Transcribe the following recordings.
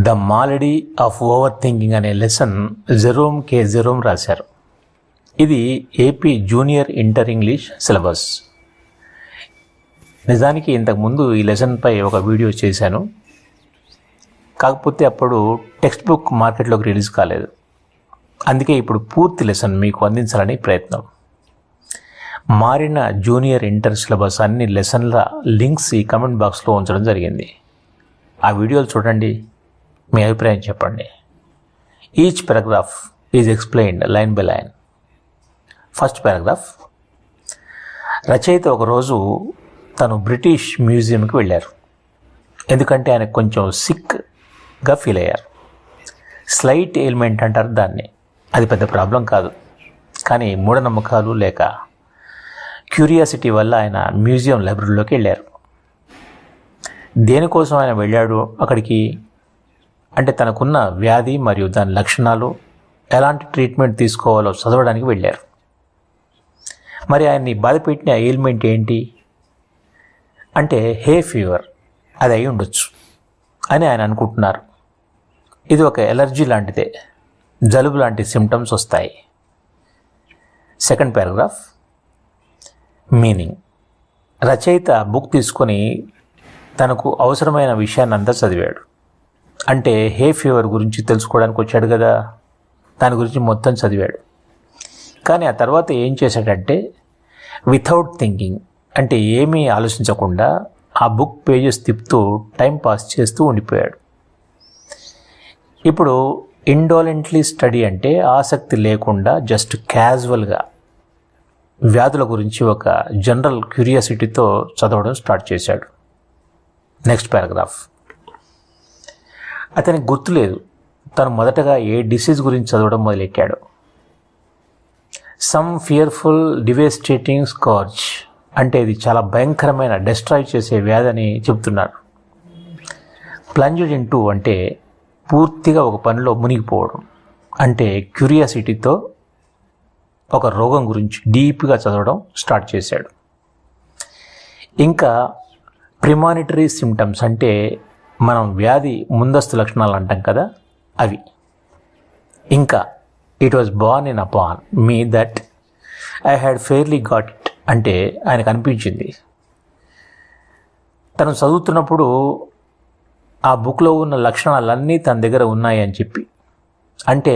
The మాలడీ of over thinking అనే lesson Jerome రాశారు. ఇది AP junior inter English syllabus. నిజానికి ఇంతకుముందు ఈ లెసన్పై ఒక వీడియో చేశాను, కాకపోతే అప్పుడు టెక్స్ట్ బుక్ మార్కెట్లోకి రిలీజ్ కాలేదు. అందుకే ఇప్పుడు పూర్తి లెసన్ మీకు అందించాలని ప్రయత్నం. మారిన జూనియర్ ఇంటర్ సిలబస్ అన్ని లెసన్ల లింక్స్ ఈ కమెంట్ బాక్స్లో ఉంచడం జరిగింది. ఆ వీడియోలు చూడండి, మీ అభిప్రాయం చెప్పండి. Each paragraph is explained line by line. First paragraph. రచయిత ఒకరోజు తను బ్రిటిష్ మ్యూజియంకి వెళ్ళారు. ఎందుకంటే ఆయన కొంచెం సిక్గా ఫీల్ అయ్యారు. స్లైట్ ఎయిల్మెంట్ అంటారు దాన్ని. అది పెద్ద ప్రాబ్లం కాదు, కానీ మూఢనమ్మకాలు లేక క్యూరియాసిటీ వల్ల ఆయన మ్యూజియం లైబ్రరీలోకి వెళ్ళారు. దేనికోసం ఆయన వెళ్ళాడు అక్కడికి అంటే తనకున్న వ్యాధి మరియు దాని లక్షణాలు, ఎలాంటి ట్రీట్మెంట్ తీసుకోవాలో చదవడానికి వెళ్ళారు. మరి ఆయన్ని బాధపెట్టిన ఎయిల్మెంట్ ఏంటి అంటే హే ఫీవర్, అది అయి ఉండొచ్చు అని ఆయన అనుకుంటున్నారు. ఇది ఒక ఎలర్జీ లాంటిదే, జలుబు లాంటి సిమ్టమ్స్ వస్తాయి. Second paragraph. మీనింగ్. రచయిత బుక్ తీసుకొని తనకు అవసరమైన విషయాన్ని అంతా చదివాడు. అంటే హే ఫీవర్ గురించి తెలుసుకోవడానికి వచ్చాడు కదా, దాని గురించి మొత్తం చదివాడు. కానీ ఆ తర్వాత ఏం చేశాడంటే వితౌట్ థింకింగ్, అంటే ఏమీ ఆలోచించకుండా ఆ బుక్ పేజెస్ తిప్పుతూ టైం పాస్ చేస్తూ ఉండిపోయాడు. ఇప్పుడు ఇండోలెంట్లీ స్టడీ అంటే ఆసక్తి లేకుండా జస్ట్ క్యాజువల్గా వ్యాధుల గురించి ఒక జనరల్ క్యూరియాసిటీతో చదవడం స్టార్ట్ చేశాడు. Next paragraph. అతనికి గుర్తులేదు తను మొదటగా ఏ డిసీజ్ గురించి చదవడం మొదలెట్టాడు. సమ్ ఫియర్ఫుల్ డివేస్టేటింగ్ స్కార్చ్, అంటే ఇది చాలా భయంకరమైన డెస్ట్రాయ్ చేసే వ్యాధి అని చెబుతున్నారు. ప్లంజ్డ్ ఇంటూ అంటే పూర్తిగా ఒక పనిలో మునిగిపోవడం, అంటే క్యూరియాసిటీతో ఒక రోగం గురించి డీప్గా చదవడం స్టార్ట్ చేశాడు. ఇంకా ప్రిమానిటరీ సిమ్టమ్స్, అంటే మనం వ్యాధి ముందస్తు లక్షణాలు అంటాం కదా, అవి. ఇంకా it was born in upon me that I had fairly got it, అంటే ఆయనకు అనిపించింది తను చదువుతున్నప్పుడు ఆ బుక్లో ఉన్న లక్షణాలన్నీ తన దగ్గర ఉన్నాయి అని చెప్పి. అంటే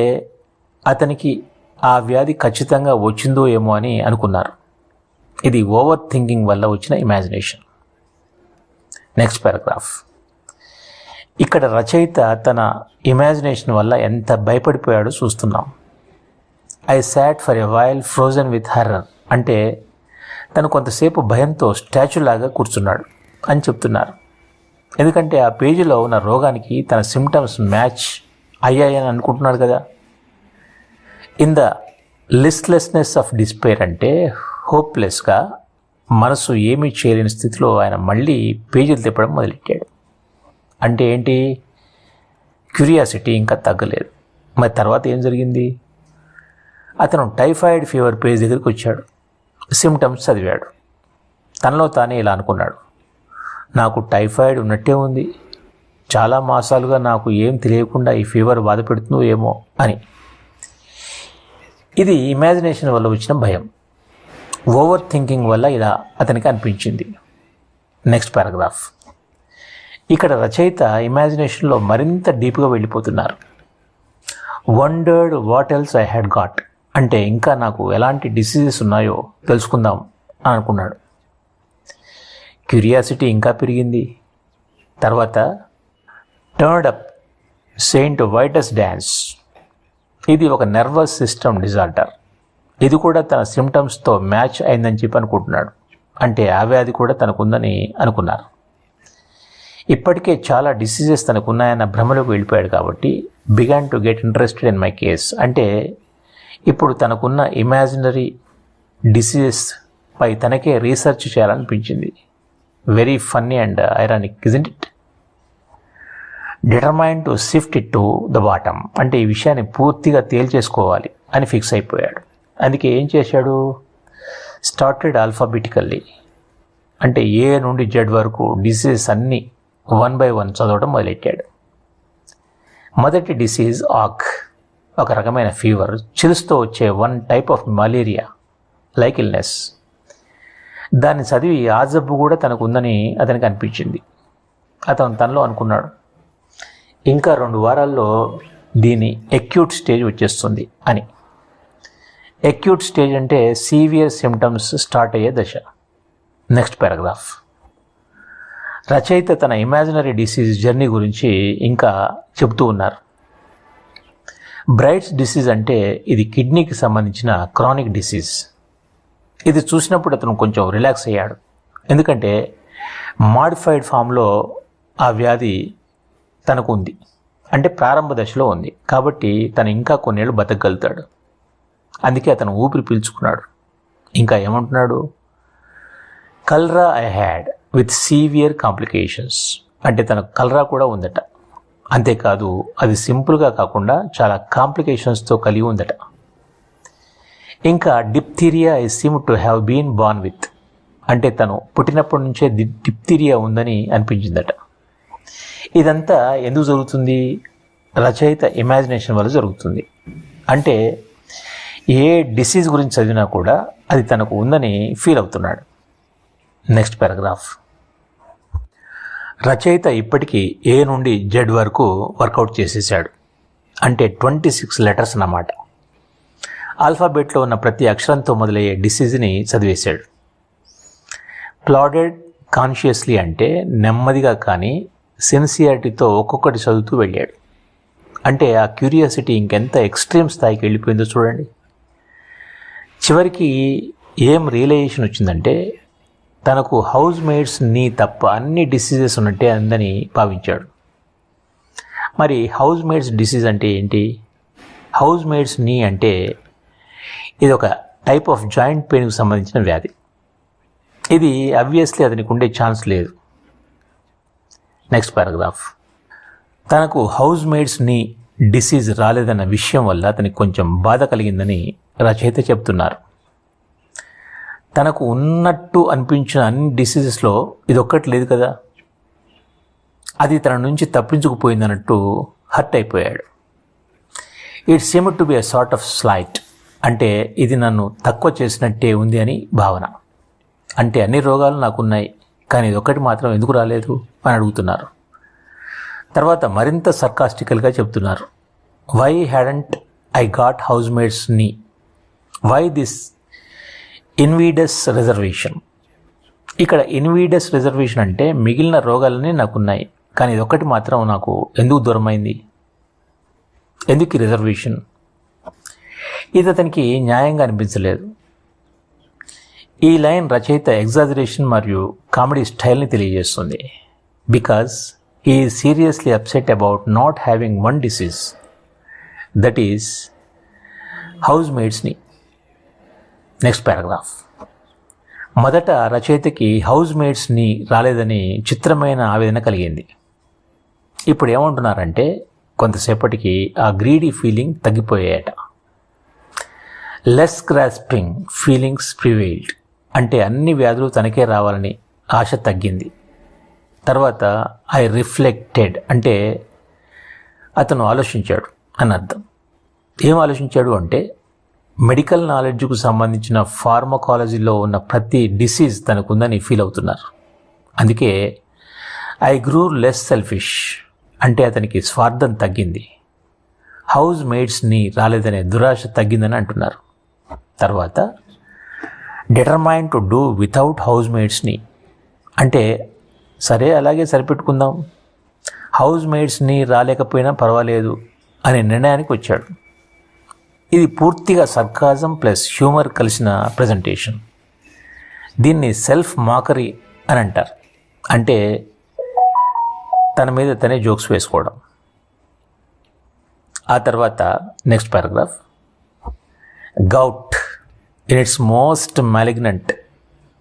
అతనికి ఆ వ్యాధి ఖచ్చితంగా వచ్చిందో ఏమో అని అనుకున్నారు. ఇది ఓవర్ థింకింగ్ వల్ల వచ్చిన ఇమాజినేషన్. Next paragraph. ఇక్కడ రచయిత తన ఇమాజినేషన్ వల్ల ఎంత భయపడిపోయాడో చూస్తున్నాం. I sat for a while frozen with horror, అంటే తను కొంతసేపు భయంతో స్టాచ్యూ లాగా కూర్చున్నాడు అని చెప్తున్నారు. ఎందుకంటే ఆ పేజీలో ఉన్న రోగానికి తన సిమ్టమ్స్ మ్యాచ్ అయ్యాయని అనుకుంటున్నాడు కదా. ఇన్ ద లిస్ట్లెస్నెస్ ఆఫ్ డిస్పేర్, అంటే హోప్లెస్గా మనసు ఏమీ చేయలేని స్థితిలో ఆయన మళ్ళీ పేజీలు తిప్పడం మొదలెట్టాడు. అంటే ఏంటి, క్యూరియాసిటీ ఇంకా తగ్గలేదు. మరి తర్వాత ఏం జరిగింది? అతను టైఫాయిడ్ ఫీవర్ పేజ్ దగ్గరికి వచ్చాడు. సిమ్టమ్స్ చదివాడు. తనలో తానే ఇలా అనుకున్నాడు, నాకు టైఫాయిడ్ ఉన్నట్టే ఉంది, చాలా మాసాలుగా నాకు ఏం తెలియకుండా ఈ ఫీవర్ బాధ పెడుతుందో ఏమో అని. ఇది ఇమాజినేషన్ వల్ల వచ్చిన భయం. ఓవర్ థింకింగ్ వల్ల ఇలా అతనికి అనిపించింది. Next paragraph. ఇక్కడ రచయిత ఇమాజినేషన్లో మరింత డీప్గా వెళ్ళిపోతున్నారు. Wondered what else I had got, అంటే ఇంకా నాకు ఎలాంటి డిసీజెస్ ఉన్నాయో తెలుసుకుందాం అని అనుకున్నాడు. క్యూరియాసిటీ ఇంకా పెరిగింది. తర్వాత టర్న్డ్ అప్ సెయింట్ వైటస్ డ్యాన్స్. ఇది ఒక నర్వస్ సిస్టమ్ డిజార్డర్. ఇది కూడా తన సిమ్టమ్స్తో మ్యాచ్ అయిందని చెప్పి అనుకుంటున్నాడు. అంటే ఆ వ్యాధి కూడా తనకుందని అనుకున్నారు. ఇప్పటికే చాలా డిసీజెస్ తనకున్నాయన్న భ్రమలోకి వెళ్ళిపోయాడు కాబట్టి began to get interested in my case, అంటే ఇప్పుడు తనకున్న ఇమాజినరీ డిసీజెస్ పై తనకే research చేయాలనిపించింది. Very funny and ironic, isn't it? Determine to shift it to the bottom, అంటే ఈ విషయాన్ని పూర్తిగా తేల్చేసుకోవాలి అని ఫిక్స్ అయిపోయాడు. అందుకే ఏం చేశాడు, స్టార్టెడ్ ఆల్ఫాబెటికల్లీ, అంటే ఏ నుండి జెడ్ వరకు డిసీజెస్ అన్నీ 1 by 1 చదవడం మొదలెట్టాడు. మొదటి డిసీజ్ ఆక్, ఒక రకమైన ఫీవర్, చిల్స్తో వచ్చే one type of malaria like illness. దాన్ని చదివి ఆ జబ్బు కూడా తనకు ఉందని అతనికి అనిపించింది. అతను తనలో అనుకున్నాడు, ఇంకా 2 వారాల్లో దీని ఎక్యూట్ స్టేజ్ వచ్చేస్తుంది అని. ఎక్యూట్ స్టేజ్ అంటే సీవియర్ సిమ్టమ్స్ స్టార్ట్ అయ్యే దశ. Next paragraph. రచయిత తన ఇమాజినరీ డిసీజ్ జర్నీ గురించి ఇంకా చెబుతూ ఉన్నారు. బ్రైట్స్ డిసీజ్ అంటే ఇది కిడ్నీకి సంబంధించిన క్రానిక్ డిసీజ్. ఇది చూసినప్పుడు అతను కొంచెం రిలాక్స్ అయ్యాడు. ఎందుకంటే మాడిఫైడ్ ఫామ్లో ఆ వ్యాధి తనకు ఉంది, అంటే ప్రారంభ దశలో ఉంది. కాబట్టి తను ఇంకా కొన్నేళ్ళు బతకగలుగుతాడు. అందుకే అతను ఊపిరి పీల్చుకున్నాడు. ఇంకా ఏమంటున్నాడు, cholera I had with severe complications, అంటే తనకు కల్రా కూడా ఉందట. అంతేకాదు అది సింపుల్గా కాకుండా చాలా కాంప్లికేషన్స్తో కలిగి ఉందట. ఇంకా diphtheria I seem to have been born with, అంటే తను పుట్టినప్పటి నుంచే డిప్థీరియా ఉందని అనిపించిందట. ఇదంతా ఎందుకు జరుగుతుంది? రచయిత ఇమాజినేషన్ వల్ల జరుగుతుంది. అంటే ఏ డిసీజ్ గురించి చదివినా కూడా అది తనకు ఉందని ఫీల్ అవుతున్నాడు. Next paragraph. రచయిత ఇప్పటికీ ఏ నుండి జెడ్ వరకు వర్కౌట్ చేసేసాడు. అంటే 26 లెటర్స్ అన్నమాట. ఆల్ఫాబెట్లో ఉన్న ప్రతి అక్షరంతో మొదలయ్యే డిసీజ్ని చదివేశాడు. ప్లాడెడ్ కాన్షియస్లీ అంటే నెమ్మదిగా కానీ సిన్సియారిటీతో ఒక్కొక్కటి చదువుతూ వెళ్ళాడు. అంటే ఆ క్యూరియాసిటీ ఇంకెంత ఎక్స్ట్రీమ్ స్థాయికి వెళ్ళిపోయిందో చూడండి. చివరికి ఏం రియలైజేషన్ వచ్చిందంటే తనకు హౌస్ మేట్స్ నీ తప్ప అన్ని డిసీజెస్ ఉన్నట్టే అందని భావించాడు. మరి హౌస్ మేట్స్ డిసీజ్ అంటే ఏంటి? హౌస్ మేట్స్ నీ అంటే ఇది ఒక టైప్ ఆఫ్ జాయింట్ పెయిన్కి సంబంధించిన వ్యాధి. ఇది అబ్వియస్లీ అతనికి ఉండే ఛాన్స్ లేదు. Next paragraph. తనకు హౌస్ మేట్స్ నీ డిసీజ్ రాలేదన్న విషయం వల్ల అతనికి కొంచెం బాధ కలిగిందని రచయిత చెప్తున్నారు. తనకు ఉన్నట్టు అనిపించిన అన్ని డిసీజెస్లో ఇది ఒక్కటి లేదు కదా, అది తన నుంచి తప్పించుకుపోయిందన్నట్టు హర్ట్ అయిపోయాడు. It seemed to be a sort of slight, అంటే ఇది నన్ను తక్కువ చేసినట్టే ఉంది అని భావన. అంటే అన్ని రోగాలు నాకున్నాయి, కానీ ఇది ఒక్కటి మాత్రం ఎందుకు రాలేదు అని అడుగుతున్నారు. తర్వాత మరింత సర్కాస్టికల్గా చెప్తున్నారు. Why hadn't I got housemaid's knee, why this invidious reservation. ఇక్కడ ఇన్వీడస్ రిజర్వేషన్ అంటే మిగిలిన రోగాలన్నీ నాకున్నాయి, కానీ ఇది ఒక్కటి మాత్రం నాకు ఎందుకు దూరమైంది, ఎందుకు ఈ రిజర్వేషన్? ఇది అతనికి న్యాయంగా అనిపించలేదు. ఈ లైన్ రచయిత ఎగ్జాజరేషన్ మరియు కామెడీ స్టైల్ని తెలియజేస్తుంది. Because he is seriously upset about not having one disease, that is house మేట్స్ని. Next paragraph. మొదట రచయితకి హౌస్ మేట్స్ని రాలేదని చిత్రమైన ఆవేదన కలిగింది. ఇప్పుడు ఏమంటున్నారంటే కొంతసేపటికి ఆ greedy feeling తగ్గిపోయాయట. Less grasping feelings ప్రివెయిల్డ్, అంటే అన్ని వ్యాధులు తనకే రావాలని ఆశ తగ్గింది. తర్వాత ఐ రిఫ్లెక్టెడ్, అంటే అతను ఆలోచించాడు అని అర్థం. ఏం ఆలోచించాడు అంటే మెడికల్ నాలెడ్జ్కు సంబంధించిన ఫార్మకాలజీలో ఉన్న ప్రతి డిసీజ్ తనకుందని ఫీల్ అవుతున్నారు. అందుకే ఐ గ్రూ లెస్ సెల్ఫిష్, అంటే అతనికి స్వార్థం తగ్గింది. హౌస్ మేట్స్ని రాలేదనే దురాశ తగ్గిందని అంటున్నారు. తర్వాత determine to do without house మేట్స్ని, అంటే సరే అలాగే సరిపెట్టుకుందాం, హౌస్ మేట్స్ని రాలేకపోయినా పర్వాలేదు అనే నిర్ణయానికి వచ్చాడు. ఇది పూర్తిగా సర్కాజం ప్లస్ హ్యూమర్ కలిసిన ప్రజెంటేషన్. దీన్ని సెల్ఫ్ మాకరీ అని అంటారు. అంటే తన మీద తనే జోక్స్ వేసుకోవడం. ఆ తర్వాత next paragraph. Gout in its most malignant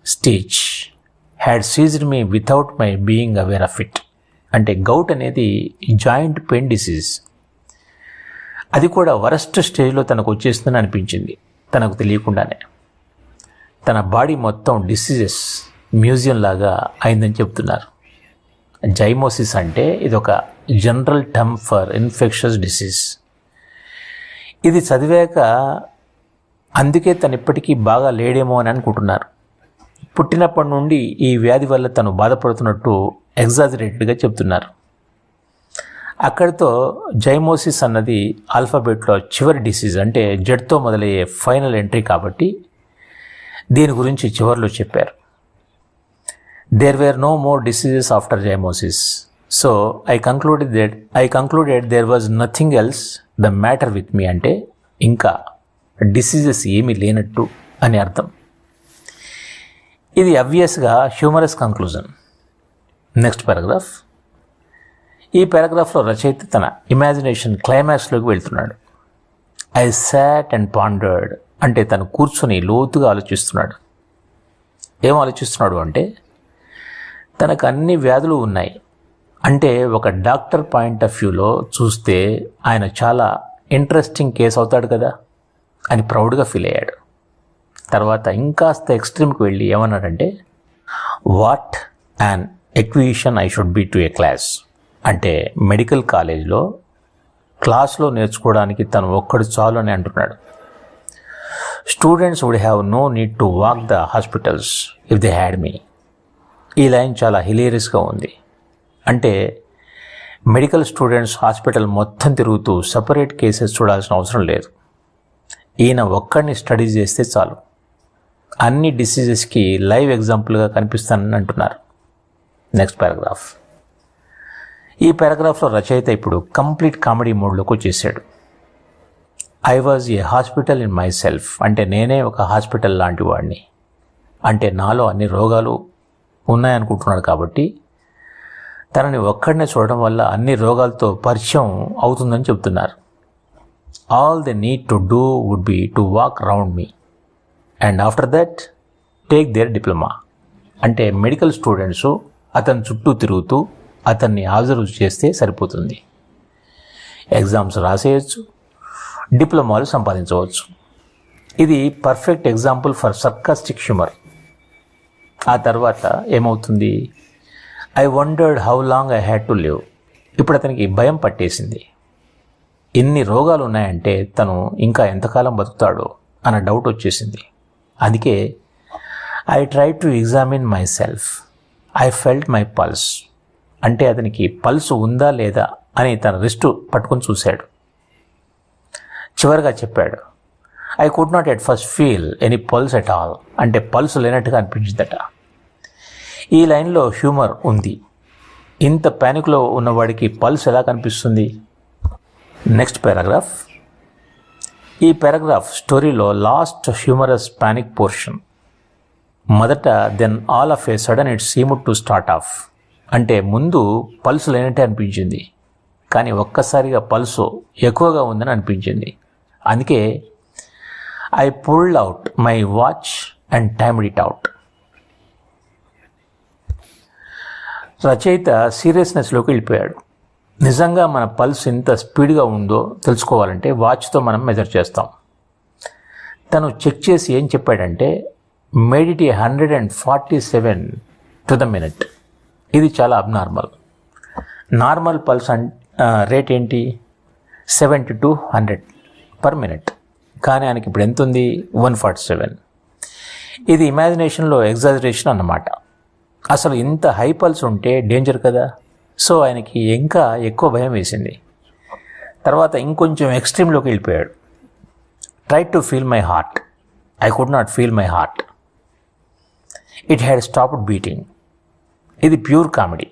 stage had seized me without my being aware of it. అంటే గౌట్ అనేది జాయింట్ పెయిన్ డిసీజ్. అది కూడా వరస్ట్ స్టేజ్లో తనకు వచ్చేస్తుందని అనిపించింది తనకు తెలియకుండానే. తన బాడీ మొత్తం డిసీజెస్ మ్యూజియం లాగా అయిందని చెప్తున్నారు. జైమోసిస్ అంటే ఇది ఒక general term for infectious disease. ఇది చదివాక అందుకే తను ఇప్పటికీ బాగా లేడేమో అని అనుకుంటున్నారు. పుట్టినప్పటి నుండి ఈ వ్యాధి వల్ల తను బాధపడుతున్నట్టు ఎగ్జాజరేటెడ్గా చెప్తున్నారు. అక్కడితో జైమోసిస్ అన్నది ఆల్ఫాబెట్లో చివరి డిసీజ్, అంటే జడ్తో మొదలయ్యే ఫైనల్ ఎంట్రీ కాబట్టి దీని గురించి చివరిలో చెప్పారు. There wear no more diseases after జైమోసిస్, so I concluded there was nothing else the matter with me, అంటే ఇంకా డిసీజెస్ ఏమీ లేనట్టు అని అర్థం. ఇది అబ్వియస్గా హ్యూమరస్ కంక్లూజన్. Next paragraph. ఈ పారాగ్రాఫ్లో రచయిత తన ఇమాజినేషన్ క్లైమాక్స్లోకి వెళ్తున్నాడు. ఐ సాట్ అండ్ పాండర్డ్, అంటే తను కూర్చొని లోతుగా ఆలోచిస్తున్నాడు. ఏం ఆలోచిస్తున్నాడు అంటే, తనకు అన్ని వ్యాధులు ఉన్నాయి, అంటే ఒక డాక్టర్ పాయింట్ ఆఫ్ వ్యూలో చూస్తే ఆయన చాలా ఇంట్రెస్టింగ్ కేసు అవుతాడు కదా అని ప్రౌడ్గా ఫీల్ అయ్యాడు. తర్వాత ఇంకాస్త ఎక్స్ట్రీమ్కి వెళ్ళి ఏమన్నాడంటే, what and acquisition I should be to A class, అంటే మెడికల్ కాలేజ్లో క్లాస్లో నేర్చుకోవడానికి తను ఒక్కడు చాలు అని అంటున్నాడు. Students would have no need to walk the hospitals if they had మీ. ఈ లైన్ చాలా హిలేరియస్గా ఉంది. అంటే మెడికల్ స్టూడెంట్స్ హాస్పిటల్ మొత్తం తిరుగుతూ సపరేట్ కేసెస్ చూడాల్సిన అవసరం లేదు. ఈయన ఒక్కడిని స్టడీ చేస్తే చాలు, అన్ని డిసీజెస్కి లైవ్ ఎగ్జాంపుల్గా కనిపిస్తానని అంటున్నారు. Next paragraph. ఈ పారాగ్రాఫ్లో రచయిత ఇప్పుడు కంప్లీట్ కామెడీ మోడ్లోకి వచ్చేసాడు. I was a hospital in my self, అంటే నేనే ఒక హాస్పిటల్ లాంటి వాడిని, అంటే నాలో అన్ని రోగాలు ఉన్నాయనుకుంటున్నాడు కాబట్టి తనని ఒక్కడినే చూడడం వల్ల అన్ని రోగాలతో పరిచయం అవుతుందని చెప్తున్నారు. All they need to do would be to walk round me and after that take their diploma, అంటే మెడికల్ స్టూడెంట్స్ అతని చుట్టూ తిరుగుతూ అతన్ని అబ్జర్వ్ చేస్తే సరిపోతుంది. ఎగ్జామ్స్ రాసేయచ్చు, డిప్లొమాలు సంపాదించవచ్చు. ఇది perfect example for sarcastic humour. ఆ తర్వాత ఏమవుతుంది, I wondered how long I had to live. ఇప్పుడు అతనికి భయం పట్టేసింది. ఎన్ని రోగాలు ఉన్నాయంటే తను ఇంకా ఎంతకాలం బతుకుతాడో అన్న డౌట్ వచ్చేసింది. అందుకే I try to examine my self, I felt my pulse, అంటే అతనికి పల్స్ ఉందా లేదా అని తన రిస్ట్ పట్టుకొని చూశాడు. చివరిగా చెప్పాడు, I could not at first feel any pulse at all, అంటే పల్స్ లేనట్టుగా అనిపించిందట. ఈ లైన్లో హ్యూమర్ ఉంది. ఇంత ప్యానిక్లో ఉన్నవాడికి పల్స్ ఎలా కనిపిస్తుంది? Next paragraph. ఈ పారాగ్రాఫ్ స్టోరీలో లాస్ట్ హ్యూమరస్ పానిక్ పోర్షన్. మొదట then all of a sudden it seemed to start off, అంటే ముందు పల్స్ లేనట్టే అనిపించింది, కానీ ఒక్కసారిగా పల్సు ఎక్కువగా ఉందని అనిపించింది. అందుకే I pulled out my watch and timed it out. రచయిత సీరియస్నెస్లోకి వెళ్ళిపోయాడు. నిజంగా మన పల్స్ ఎంత స్పీడ్గా ఉందో తెలుసుకోవాలంటే వాచ్తో మనం మెజర్ చేస్తాం. తను చెక్ చేసి ఏం చెప్పాడంటే, made it 147 to the minute. ఇది చాలా అబ్నార్మల్. నార్మల్ పల్స్ రేట్ ఏంటి? 70 to 100 పర్ మినిట్. కానీ ఆయనకి ఇప్పుడు ఎంత ఉంది? 147. ఇది ఇమాజినేషన్లో ఎగ్జాజరేషన్ అన్నమాట. అసలు ఇంత హై పల్స్ ఉంటే డేంజర్ కదా. సో ఆయనకి ఇంకా ఎక్కువ భయం వేసింది. తర్వాత ఇంకొంచెం ఎక్స్ట్రీమ్లోకి వెళ్ళిపోయాడు. Try to feel my heart, I could not feel my heart, it had stopped beating. ఇది ప్యూర్ కామెడీ.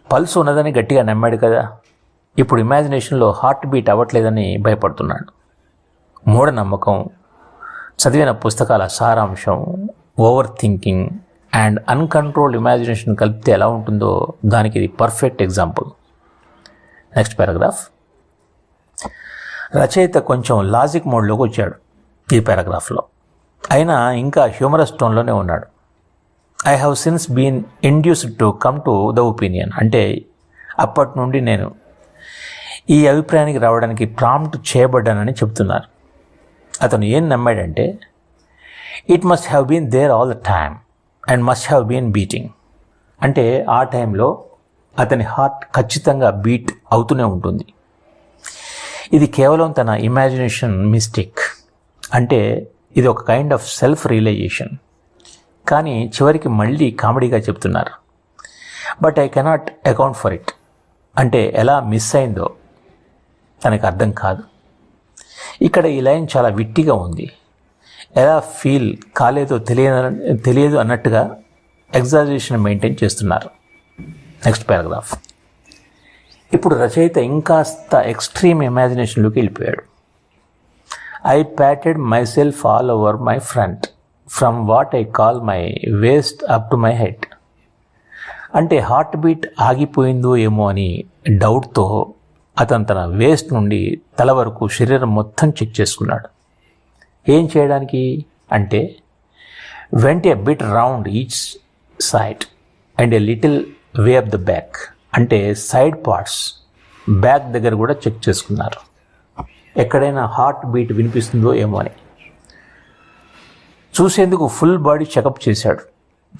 పల్స్ ఉన్నదని గట్టిగా నమ్మాడు కదా, ఇప్పుడు ఇమాజినేషన్లో హార్ట్ బీట్ అవ్వట్లేదని భయపడుతున్నాడు. మూఢనమ్మకం, చదివిన పుస్తకాల సారాంశం, over thinking and uncontrolled imagination కలిపితే ఎలా ఉంటుందో దానికి ఇది పర్ఫెక్ట్ ఎగ్జాంపుల్. Next paragraph. రచయిత కొంచెం లాజిక్ మోడ్లోకి వచ్చాడు ఈ పారాగ్రాఫ్లో, అయినా ఇంకా హ్యూమరస్ టోన్లోనే ఉన్నాడు. I have since been induced to come to the opinion, అంటే అప్పటి నుండి నేను ఈ అభిప్రాయానికి రావడానికి ప్రాంప్ట్ చేయబడ్డానని చెప్తున్నారు. అతను ఏం నమ్మాడంటే, it must have been there all the time and must have been beating, అంటే ఆ టైంలో అతని హార్ట్ ఖచ్చితంగా బీట్ అవుతూనే ఉంటుంది. ఇది కేవలం తన ఇమాజినేషన్ మిస్టేక్, అంటే ఇది ఒక కైండ్ ఆఫ్ సెల్ఫ్ రియలైజేషన్. కానీ చివరికి మళ్ళీ కామెడీగా చెప్తున్నారు, but I cannot account for it. అంటే ఎలా మిస్ అయిందో తనకు అర్థం కాదు. ఇక్కడ ఈ లైన్ చాలా విట్టిగా ఉంది. ఎలా ఫీల్ కాలేదో తెలియదు అన్నట్టుగా ఎగ్జాజరేషన్ మెయింటైన్ చేస్తున్నారు. Next paragraph. ఇప్పుడు రచయిత ఇంకాస్త ఎక్స్ట్రీమ్ ఇమాజినేషన్లోకి వెళ్ళిపోయాడు. I patted my self all over my front from what I call my waste up to my head. అంటే హార్ట్ బీట్ ఆగిపోయిందో ఏమో అని డౌట్తో అతను తన వేస్ట్ నుండి తల వరకు శరీరం మొత్తం చెక్ చేసుకున్నాడు. ఏం చేయడానికి అంటే vent a bit round each side and a little way up the back. అంటే సైడ్ పార్ట్స్, బ్యాక్ దగ్గర కూడా చెక్ చేసుకున్నారు, ఎక్కడైనా హార్ట్ బీట్ వినిపిస్తుందో ఏమో అని. చూసేందుకు ఫుల్ బాడీ చెకప్ చేశాడు.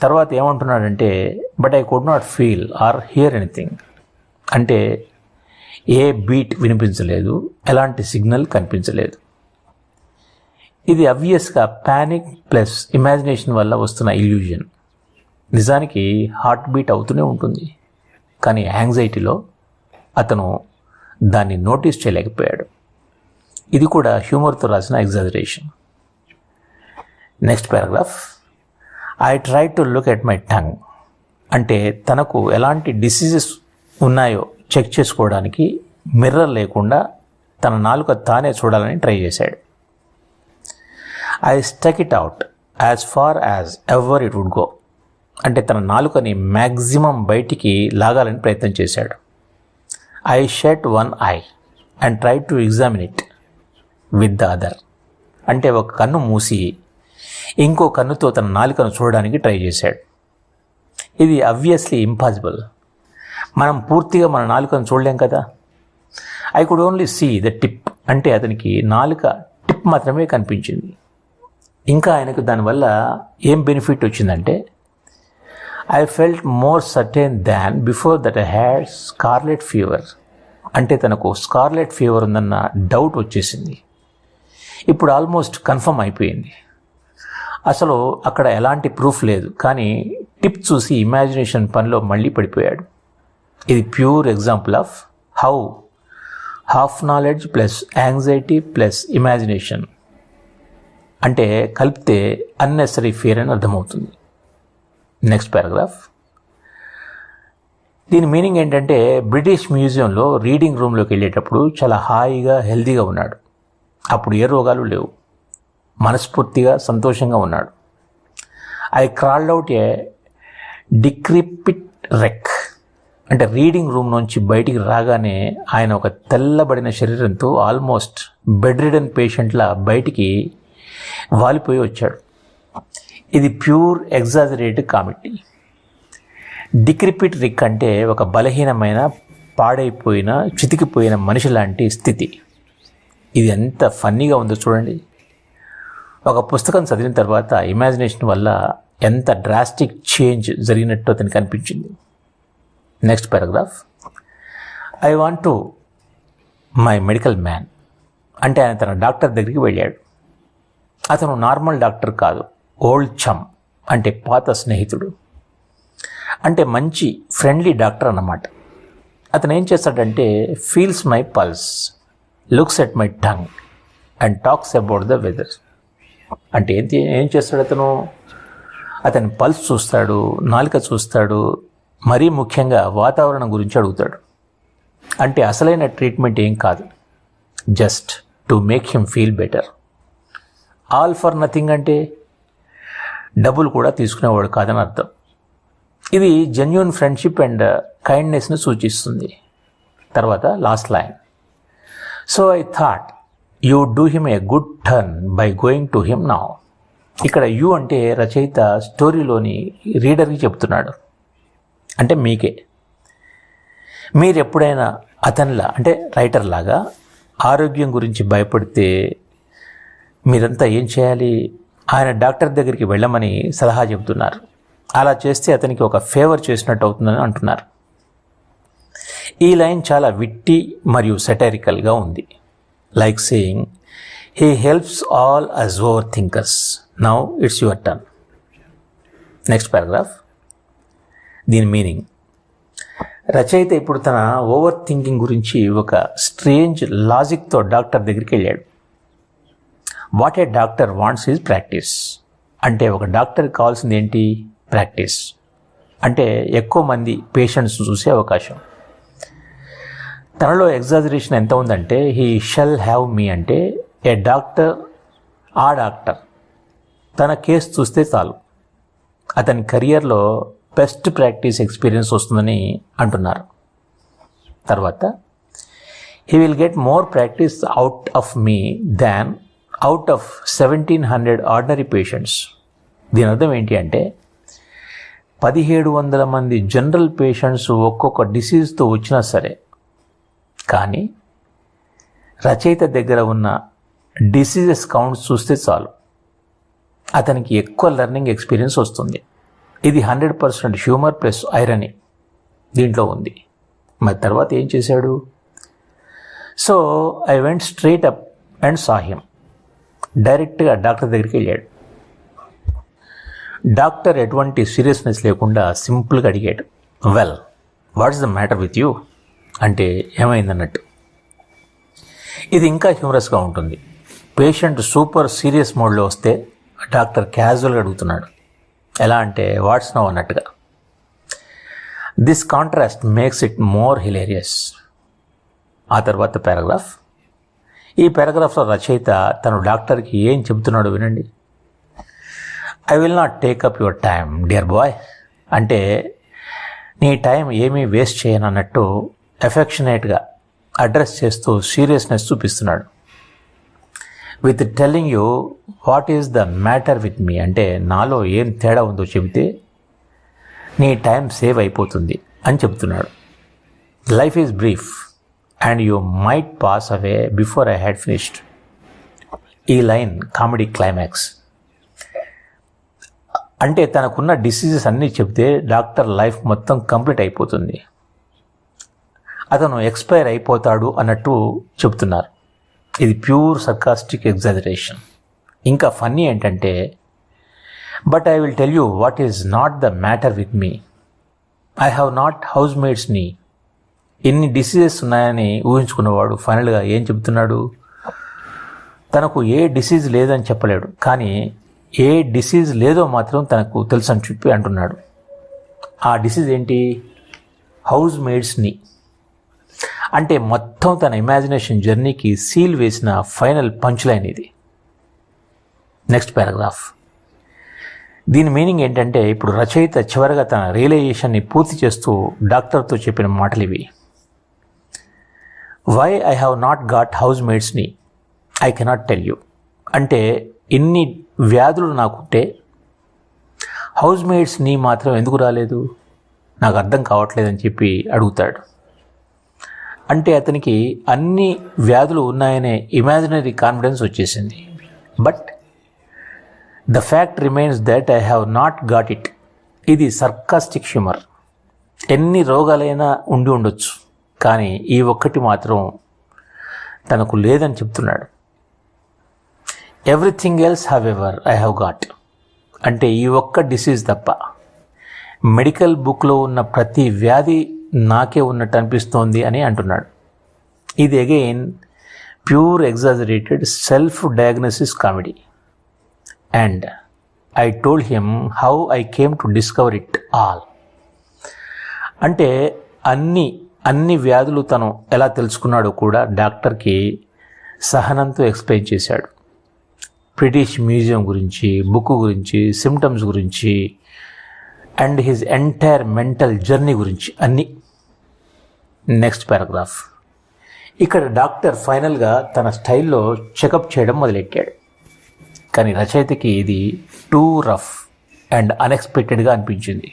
తర్వాత ఏమంటున్నాడంటే but I could not feel or hear anything. అంటే ఏ బీట్ వినిపించలేదు, ఎలాంటి సిగ్నల్ కనిపించలేదు. ఇది అబ్వియస్గా ప్యానిక్ ప్లస్ ఇమాజినేషన్ వల్ల వస్తున్న ఇల్యూజన్. నిజానికి హార్ట్ బీట్ అవుతూనే ఉంటుంది, కానీ యాంగ్జైటీలో అతను దాన్ని నోటీస్ చేయలేకపోయాడు. ఇది కూడా హ్యూమర్తో రాసిన exaggeration. Next paragraph. I try to look at my tongue. అంటే తనకు ఎలాంటి డిసీజెస్ ఉన్నాయో చెక్ చేసుకోవడానికి మిర్రర్ లేకుండా తన నాలుక తానే చూడాలని ట్రై చేశాడు. I stuck it out as far as ever it would go. అంటే తన నాలుకని మ్యాక్సిమం బయటికి లాగాలని ప్రయత్నం చేశాడు. I shut one eye and try to examine it with the other. అంటే ఒక కన్ను మూసి ఇంకో కన్నుతో తన నాలుకను చూడడానికి ట్రై చేశాడు. ఇది అబ్వియస్లీ ఇంపాసిబుల్. మనం పూర్తిగా మన నాలుకను చూడలేం కదా. I could only see the tip. అంటే అతనికి నాలుక టిప్ మాత్రమే కనిపించింది. ఇంకా ఆయనకు దానివల్ల ఏం బెనిఫిట్ వచ్చిందంటే I felt more certain than before that I had scarlet fever. అంటే తనకు స్కార్లెట్ ఫీవర్ ఉందన్న డౌట్ వచ్చేసింది. ఇప్పుడు ఆల్మోస్ట్ కన్ఫర్మ్ అయిపోయింది. అసలు అక్కడ ఎలాంటి ప్రూఫ్ లేదు, కానీ టిప్ చూసి ఇమాజినేషన్ పనిలో మళ్ళీ పడిపోయాడు. ఇది pure example of how half knowledge plus anxiety plus imagination అంటే కలిపితే అన్నెసరీ ఫియర్ అని అర్థమవుతుంది. Next paragraph. దీని మీనింగ్ ఏంటంటే బ్రిటిష్ మ్యూజియంలో రీడింగ్ రూమ్లోకి వెళ్ళేటప్పుడు చాలా హాయిగా హెల్తీగా ఉన్నాడు. అప్పుడు ఏ రోగాలు లేవు, మనస్ఫూర్తిగా సంతోషంగా ఉన్నాడు. ఐ క్రాల్డ్ అవుట్ ఏ డిక్రిపిట్ రెక్. అంటే రీడింగ్ రూమ్ నుంచి బయటికి రాగానే ఆయన ఒక తెల్లబడిన శరీరంతో ఆల్మోస్ట్ బెడ్ రిడన్ పేషెంట్లా బయటికి వాలిపోయి వచ్చాడు. ఇది ప్యూర్ ఎగ్జాజరేటెడ్ కామెడీ. డిక్రిపిట్ రిక్ అంటే ఒక బలహీనమైన, పాడైపోయిన, చితికిపోయిన మనిషి లాంటి స్థితి. ఇది ఎంత ఫన్నీగా ఉందో చూడండి. ఒక పుస్తకం చదివిన తర్వాత ఇమాజినేషన్ వల్ల ఎంత డ్రాస్టిక్ చేంజ్ జరిగినట్టు అతనికి అనిపించింది. Next paragraph. I want to my medical man. అంటే ఆయన తన డాక్టర్ దగ్గరికి వెళ్ళాడు. అతను నార్మల్ డాక్టర్ కాదు, ఓల్డ్ చమ్ అంటే పాత స్నేహితుడు, అంటే మంచి ఫ్రెండ్లీ డాక్టర్ అన్నమాట. అతను ఏం చేస్తాడంటే feels my pulse, looks at my tongue and talks about the weather. అంటే ఏం చేస్తాడు అతని పల్స్ చూస్తాడు, నాలుక చూస్తాడు, మరీ ముఖ్యంగా వాతావరణం గురించి అడుగుతాడు. అంటే అసలైన ట్రీట్మెంట్ ఏం కాదు, just to make him feel better. All for nothing అంటే డబ్బులు కూడా తీసుకునేవాడు కాదని అర్థం. ఇది జెన్యూన్ ఫ్రెండ్షిప్ అండ్ కైండ్నెస్ను సూచిస్తుంది. తర్వాత last line. So I thought you do him a good turn by going to him now. ఇక్కడ యూ అంటే రచయిత స్టోరీలోని రీడర్కి చెప్తున్నాడు, అంటే మీకే. మీరు ఎప్పుడైనా అతనిలా అంటే రైటర్ లాగా ఆరోగ్యం గురించి భయపడితే మీరంతా ఏం చేయాలి? ఆయన డాక్టర్ దగ్గరికి వెళ్ళమని సలహా చెబుతున్నారు. అలా చేస్తే అతనికి ఒక ఫేవర్ చేసినట్టు అవుతుందని అంటున్నారు. ఈ లైన్ చాలా విట్టి మరియు సెటైరికల్గా ఉంది. Like saying he helps all us overthinkers. Now it's your turn. Next paragraph. దీని మీనింగ్, రచయిత ఇప్పుడు తన ఓవర్ థింకింగ్ గురించి ఒక స్ట్రేంజ్ లాజిక్తో డాక్టర్ దగ్గరికి వెళ్ళాడు. What a doctor wants is practice. అంటే ఒక డాక్టర్కి కావాల్సింది ఏంటి? ప్రాక్టీస్. అంటే ఎక్కువ మంది పేషెంట్స్ చూసే అవకాశం. తనలో ఎగ్జాజరేషన్ ఎంత ఉందంటే హీ షల్ హ్యావ్ మీ అంటే ఆ డాక్టర్ తన కేసు చూస్తే చాలు అతని కెరియర్లో బెస్ట్ ప్రాక్టీస్ ఎక్స్పీరియన్స్ వస్తుందని అంటున్నారు. తర్వాత he will get more practice out of me than out of 1700 ordinary patients. దీని అర్థం ఏంటి అంటే 1700 మంది జనరల్ పేషెంట్స్ ఒక్కొక్క డిసీజ్తో వచ్చినా సరే, కానీ రచయిత దగ్గర ఉన్న డిసీజెస్ కౌంట్స్ చూస్తే చాలు అతనికి ఎక్కువ లెర్నింగ్ ఎక్స్పీరియన్స్ వస్తుంది. ఇది 100% హ్యూమర్ ప్లస్ ఐరనీ దీంట్లో ఉంది. మరి తర్వాత ఏం చేశాడు? So I went straight up and saw him. డైరెక్ట్గా డాక్టర్ దగ్గరికి వెళ్ళాడు. డాక్టర్ ఎటువంటి సీరియస్నెస్ లేకుండా సింపుల్గా అడిగాడు, well what is the matter with you అంటే ఏమైందన్నట్టు. ఇది ఇంకా హ్యూమరస్గా ఉంటుంది. పేషెంట్ సూపర్ సీరియస్ మోడ్లో వస్తే డాక్టర్ క్యాజువల్గా అడుగుతున్నాడు, ఎలా అంటే వాట్స్ నౌ అన్నట్టుగా. This contrast makes it more hilarious. ఆ తర్వాత పారాగ్రాఫ్. ఈ పారాగ్రాఫ్లో రచయిత తను డాక్టర్కి ఏం చెబుతున్నాడో వినండి. I will not take up your time dear bye అంటే నీ టైం ఏమీ వేస్ట్ చేయను అన్నట్టు ఎఫెక్షనేట్గా అడ్రస్ చేస్తూ సీరియస్నెస్ చూపిస్తున్నాడు. With telling you what is the matter with me అంటే నాలో ఏం తేడా ఉందో చెబితే నీ టైం సేవ్ అయిపోతుంది అని చెబుతున్నాడు. Life is brief and you might pass away before I had finished. ఈ లైన్ కామెడీ క్లైమాక్స్. అంటే తనకున్న డిసీజెస్ అన్నీ చెబితే డాక్టర్ లైఫ్ మొత్తం కంప్లీట్ అయిపోతుంది, అతను ఎక్స్పైర్ అయిపోతాడు అన్నట్టు చెబుతున్నారు. ఇది ప్యూర్ సర్కాస్టిక్ ఎగ్జాజరేషన్. ఇంకా ఫన్నీ ఏంటంటే but I will tell you what is not the matter with me. I have not house mates నీ. ఎన్ని డిసీజెస్ ఉన్నాయని ఊహించుకున్నవాడు ఫైనల్గా ఏం చెబుతున్నాడు? తనకు ఏ డిసీజ్ లేదని చెప్పలేడు, కానీ ఏ డిసీజ్ లేదో మాత్రం తనకు తెలుసు అని చెప్పి అంటున్నాడు. ఆ డిసీజ్ ఏంటి? హౌస్ మేట్స్ నీ. అంటే మొత్తం తన ఇమాజినేషన్ జర్నీకి సీల్ వేసిన ఫైనల్ పంచ్ లైన్ ఇది. Next paragraph. దీని మీనింగ్ ఏంటంటే ఇప్పుడు రచయిత చివరిగా తన రియలైజేషన్ని పూర్తి చేస్తూ డాక్టర్తో చెప్పిన మాటలు ఇవి. Why I have not got house మేట్స్ని I cannot tell you. అంటే ఇన్ని వ్యాధులు నాకుంటే హౌస్ మేట్స్ని మాత్రం ఎందుకు రాలేదు నాకు అర్థం కావట్లేదని చెప్పి అడుగుతాడు. అంటే అతనికి అన్ని వ్యాధులు ఉన్నాయనే ఇమాజినరీ కాన్ఫిడెన్స్ వచ్చేసింది. But the fact remains that I have not got it. ఇది సర్కాస్టిక్ హ్యూమర్. ఎన్ని రోగాలైనా ఉండి ఉండొచ్చు, కానీ ఈ ఒక్కటి మాత్రం తనకు లేదని చెప్తున్నాడు. Everything else however I have got. అంటే ఈ ఒక్క డిసీజ్ తప్ప మెడికల్ బుక్లో ఉన్న ప్రతి వ్యాధి నాకే ఉన్నట్టు అనిపిస్తోంది అని అంటున్నాడు. ఇది again pure exaggerated self diagnosis comedy. And I told him how I came to discover it all. అంటే అన్ని వ్యాధులు తను ఎలా తెలుసుకున్నాడో కూడా డాక్టర్కి సహనంతో ఎక్స్ప్లెయిన్ చేశాడు. బ్రిటిష్ మ్యూజియం గురించి, బుక్ గురించి, సిమ్టమ్స్ గురించి and his entire mental journey గురించి అన్నీ. Next paragraph. ఇక్కడ డాక్టర్ ఫైనల్గా తన స్టైల్లో చెకప్ చేయడం మొదలెట్టాడు. కానీ రచయితకి ఇది టూ రఫ్ అండ్ అన్ఎక్స్పెక్టెడ్గా అనిపించింది.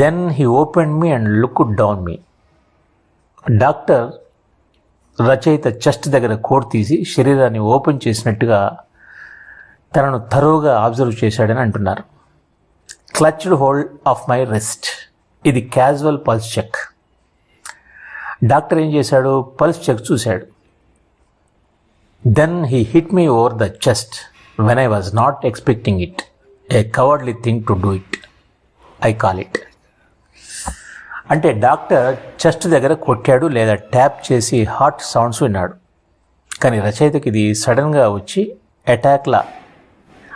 Then he open me and looked down me. Doctor రచయిత చెస్ట్ దగ్గర కోట్ తీసి శరీరాన్ని ఓపెన్ చేసినట్టుగా తనను థరోగా అబ్జర్వ్ చేశాడని అంటున్నారు. క్లచ్డ్ హోల్డ్ ఆఫ్ మై రెస్ట్. ఇది క్యాజువల్ పల్స్ చెక్. డాక్టర్ ఏం చేశాడు, పల్స్ చెక్ చూశాడు. Then he hit me over the chest when I was not expecting it. A cowardly thing to do it, I call it. అంటే doctor chest దగ్గర కొట్టాడు లేదా tap చేసి heart sounds విన్నాడు. కానీ రచయితకి ఇది సడన్గా వచ్చి అటాక్లా,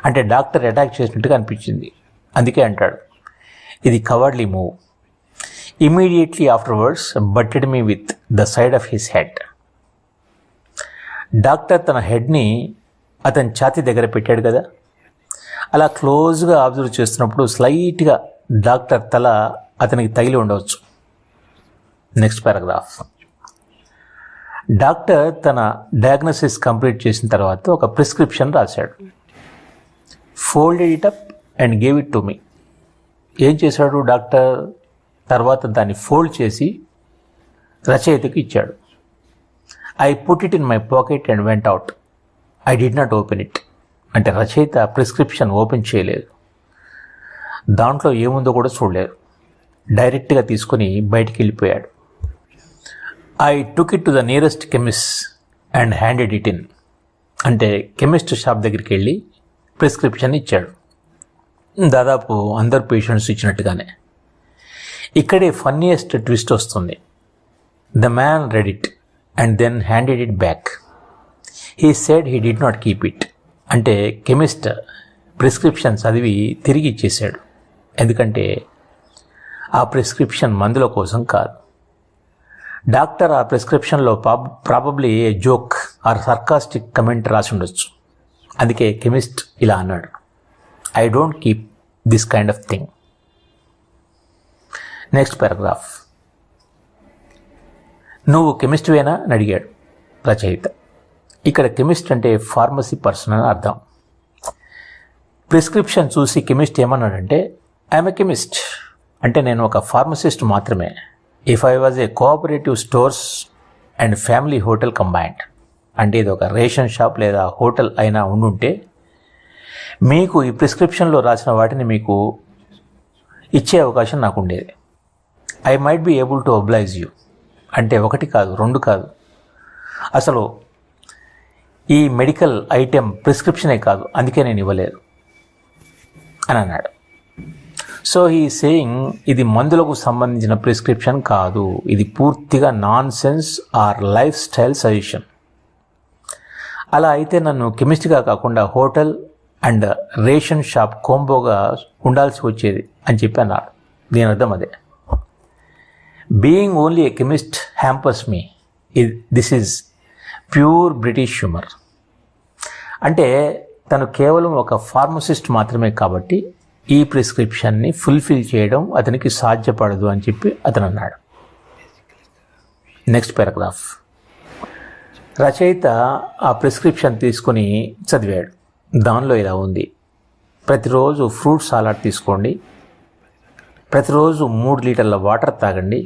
అంటే డాక్టర్ అటాక్ చేసినట్టుగా అనిపించింది. అందుకే అంటాడు, ఇది cowardly move. Immediately afterwards బట్టెడ్ me with the side of his head. Doctor తన హెడ్ని అతని ఛాతీ దగ్గర పెట్టాడు కదా, అలా క్లోజ్గా అబ్జర్వ్ చేస్తున్నప్పుడు స్లైట్గా డాక్టర్ తల అతనికి తగిలి ఉండవచ్చు. Next paragraph. డాక్టర్ తన డయాగ్నోసిస్ కంప్లీట్ చేసిన తర్వాత ఒక ప్రిస్క్రిప్షన్ రాశాడు. Folded it up and gave it to me. ఏం చేశాడు డాక్టర్, తర్వాత దాన్ని ఫోల్డ్ చేసి రచయితకి ఇచ్చాడు. I put it in my pocket and went out. I did not open it. అంటే రచయిత ప్రిస్క్రిప్షన్ ఓపెన్ చేయలేదు, దాంట్లో ఏముందో కూడా చూడలేదు, డైరెక్ట్గా తీసుకుని బయటికి వెళ్ళిపోయాడు. I took it to the nearest chemist and handed it in. అంటే కెమిస్ట్ షాప్ దగ్గరికి వెళ్ళి ప్రిస్క్రిప్షన్ ఇచ్చాడు, దాదాపు అందరు పేషెంట్స్ ఇచ్చినట్టుగానే. ఇక్కడే ఫన్నీయెస్ట్ ట్విస్ట్ వస్తుంది. The man read it and then handed it back. He said he did not keep it. అంటే కెమిస్ట్ ప్రిస్క్రిప్షన్ చదివి తిరిగి ఇచ్చేసాడు, ఎందుకంటే ఆ ప్రిస్క్రిప్షన్ మందుల కోసం కాదు. డాక్టర్ ఆ ప్రిస్క్రిప్షన్లో probably A joke are sarcastic comment రాసి ఉండొచ్చు. అందుకే కెమిస్ట్ ఇలా అన్నాడు, I don't keep this kind of thing. Next paragraph. నువ్వు కెమిస్ట్వేనా అని అడిగాడు రచయిత. ఇక్కడ కెమిస్ట్ అంటే ఫార్మసీ పర్సన్ అని అర్థం. ప్రిస్క్రిప్షన్ చూసి కెమిస్ట్ ఏమన్నాడంటే, ఐఎమ్ ఎ కెమిస్ట్, అంటే నేను ఒక ఫార్మసిస్ట్ మాత్రమే. If I was a cooperative stores and family hotel combined, అంటే ఇది ఒక రేషన్ షాప్ లేదా హోటల్ అయినా ఉండుంటే మీకు ఈ ప్రిస్క్రిప్షన్లో రాసిన వాటిని మీకు ఇచ్చే అవకాశం నాకు ఉండేది. I might be able to oblige you. అంటే ఒకటి కాదు, రెండు కాదు, అసలు ఈ మెడికల్ ఐటెం ప్రిస్క్రిప్షనే కాదు, అందుకే నేను ఇవ్వలేదు అని అన్నాడు. సో ఈ సేయింగ్, ఇది మందులకు సంబంధించిన ప్రిస్క్రిప్షన్ కాదు, ఇది పూర్తిగా nonsense or lifestyle suggestion. అలా అయితే నన్ను కెమిస్ట్గా కాకుండా హోటల్ అండ్ రేషన్ షాప్ కోంబోగా ఉండాల్సి వచ్చేది అని చెప్పి అన్నాడు. దీని అర్థం అదే. Being only a chemist hampers me, this is pure British humour. అంటే తను కేవలం ఒక ఫార్మసిస్ట్ మాత్రమే కాబట్టి ఈ ప్రిస్క్రిప్షన్ని ఫుల్ఫిల్ చేయడం అతనికి సాధ్యపడదు అని చెప్పి అతను అన్నాడు. Next paragraph. రచయిత ఆ ప్రిస్క్రిప్షన్ తీసుకుని చదివాడు. దానిలో ఇలా ఉంది, ప్రతిరోజు ఫ్రూట్ సాలాడ్ తీసుకోండి, ప్రతిరోజు 3 లీటర్ల వాటర్ తాగండి,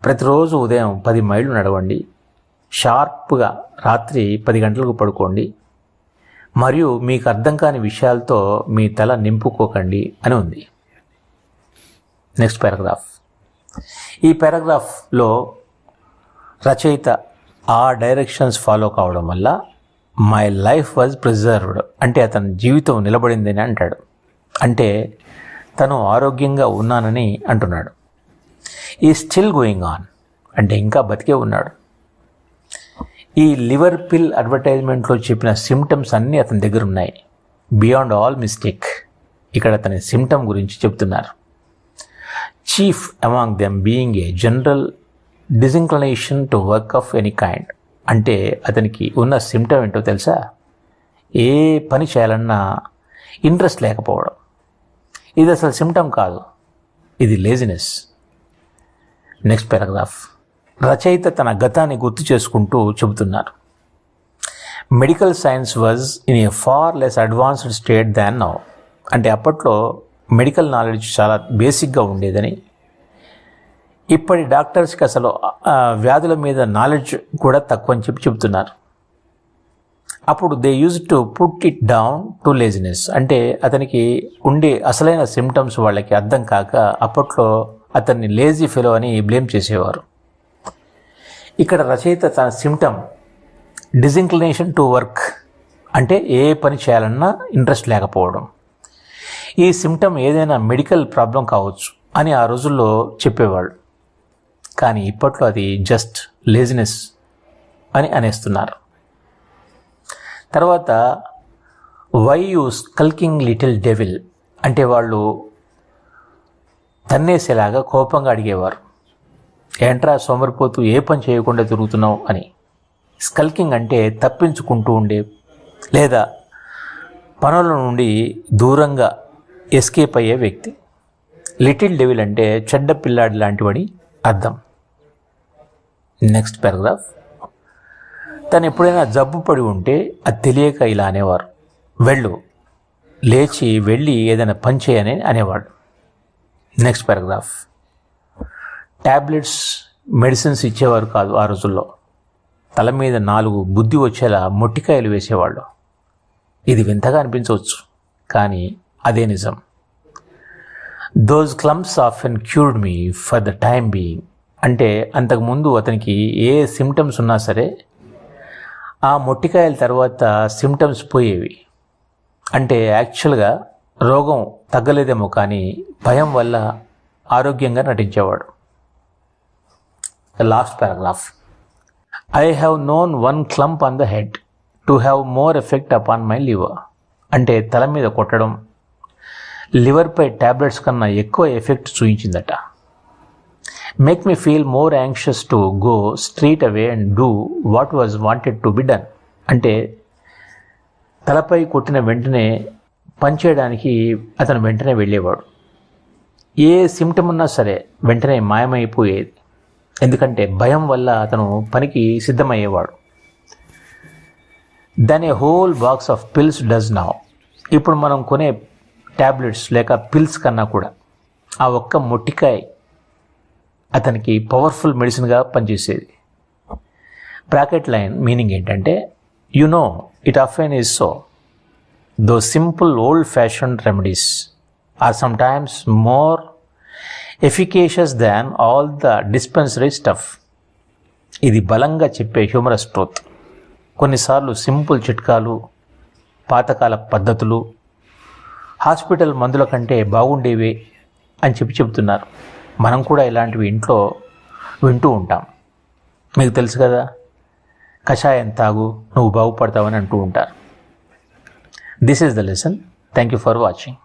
ప్రతిరోజు ఉదయం 10 మైళ్ళు నడవండి, షార్ప్గా రాత్రి 10 గంటలకు పడుకోండి, మరియు మీకు అర్థం కాని విషయాలతో మీ తల నింపుకోకండి అని ఉంది. Next paragraph. ఈ పారాగ్రాఫ్లో రచయిత ఆ డైరెక్షన్స్ ఫాలో కావడం వల్ల మై లైఫ్ వాజ్ ప్రిజర్వ్డ్, అంటే అతని జీవితం నిలబడిందని అంటాడు. అంటే తను ఆరోగ్యంగా ఉన్నానని అంటున్నాడు. ఈ స్టిల్ గోయింగ్ ఆన్, అంటే ఇంకా బతికే ఉన్నాడు. ఈ లివర్ పిల్ అడ్వర్టైజ్మెంట్లో చెప్పిన సిమ్టమ్స్ అన్నీ అతని దగ్గర ఉన్నాయి. బియాండ్ ఆల్ మిస్టేక్, ఇక్కడ అతని సిమ్టమ్ గురించి చెప్తున్నారు. Chief among them being a general డిసిన్క్లనేషన్ to work of any kind, అంటే అతనికి ఉన్న సిమ్టమ్ ఏంటో తెలుసా? ఏ పని చేయాలన్నా ఇంట్రెస్ట్ లేకపోవడం. ఇది అసలు సిమ్టమ్ కాదు, ఇది లేజినెస్. Next paragraph. రచయిత తన గతాన్ని గుర్తు చేసుకుంటూ చెబుతున్నారు. Medical science was in a far less advanced state than now, అంటే అప్పట్లో మెడికల్ నాలెడ్జ్ చాలా బేసిక్గా ఉండేదని, ఇప్పటి డాక్టర్స్కి అసలు వ్యాధుల మీద నాలెడ్జ్ కూడా తక్కువ అని చెప్పి చెబుతున్నారు. అప్పుడు they use to put it down to laziness, అంటే అతనికి ఉండే అసలైన సిమ్టమ్స్ వాళ్ళకి అర్థం కాక అప్పట్లో అతన్ని లేజీ ఫెలో అని బ్లేమ్ చేసేవారు. ఇక్కడ రచయిత తన సిమ్టమ్ డిజింక్లినేషన్ టు వర్క్, అంటే ఏ పని చేయాలన్నా ఇంట్రెస్ట్ లేకపోవడం. ఈ సిమ్టమ్ ఏదైనా మెడికల్ ప్రాబ్లం కావచ్చు అని ఆ రోజుల్లో చెప్పేవాళ్ళు, కానీ ఇప్పట్లో అది జస్ట్ లేజినెస్ అని అనేస్తున్నారు. తర్వాత వై యూ స్కల్కింగ్ లిటిల్ డెవిల్, అంటే వాళ్ళు తన్నేసేలాగా కోపంగా అడిగేవారు, ఏంట్రా సోమరిపోతూ ఏ పని చేయకుండా తిరుగుతున్నావు అని. స్కల్కింగ్ అంటే తప్పించుకుంటూ ఉండే లేదా పనుల నుండి దూరంగా ఎస్కేప్ అయ్యే వ్యక్తి. లిటిల్ డెవిల్ అంటే చెడ్డ పిల్లాడి లాంటివాడి అర్థం. Next paragraph. తను ఎప్పుడైనా జబ్బు పడి ఉంటే అది తెలియక ఇలా అనేవారు, లేచి వెళ్ళి ఏదైనా పని చేయని అనేవాడు. Next paragraph. ట్యాబ్లెట్స్, మెడిసిన్స్ ఇచ్చేవారు కాదు ఆ రోజుల్లో. తల మీద 4 బుద్ధి వచ్చేలా మొట్టికాయలు వేసేవాళ్ళు. ఇది వింతగా అనిపించవచ్చు, కానీ అదే నిజం. Those క్లమ్స్ often cured me for the time being, అంటే అంతకుముందు అతనికి ఏ సిమ్టమ్స్ ఉన్నా సరే ఆ మొట్టికాయల తర్వాత సిమ్టమ్స్ పోయేవి. అంటే యాక్చువల్గా రోగం తగ్గలేదేమో కానీ భయం వల్ల ఆరోగ్యంగా నటించేవాడు. Last paragraph. I have known 1 clump on the head to have more effect upon my liver, అంటే తల మీద కొట్టడం లివర్పై ట్యాబ్లెట్స్ కన్నా ఎక్కువ effect చూయించిందట. Make me feel more anxious to go street away and do what was wanted to be done, అంటే తలపై కొట్టిన వెంటనే పనిచేయడానికి అతను వెంటనే వెళ్ళేవాడు. ఏ సిమ్టమ్ ఉన్నా సరే వెంటనే మాయమైపోయేది, ఎందుకంటే భయం వల్ల అతను పనికి సిద్ధమయ్యేవాడు. Then A whole box of pills does now, ఇప్పుడు మనం కొనే ట్యాబ్లెట్స్ లేక పిల్స్ కన్నా కూడా ఆ ఒక్క మొట్టికాయ అతనికి పవర్ఫుల్ మెడిసిన్గా పనిచేసేది. బ్రాకెట్ లైన్ మీనింగ్ ఏంటంటే, you know it often is so, though simple old fashion remedies are sometimes more efficacious than all the dispensary stuff. ఇది బలంగా చెప్పే హ్యూమరస్ ట్రూత్. కొన్నిసార్లు సింపుల్ చిట్కాలు, పాతకాల పద్ధతులు హాస్పిటల్ మందుల కంటే బాగుండేవే అని చెప్తున్నారు. మనం కూడా ఇలాంటివి ఇంట్లో వింటూ ఉంటాం. మీకు తెలుసు కదా, కషాయం తాగు నువ్వు బాగుపడతావని అంటూ ఉంటారు. This is the lesson. Thank you for watching.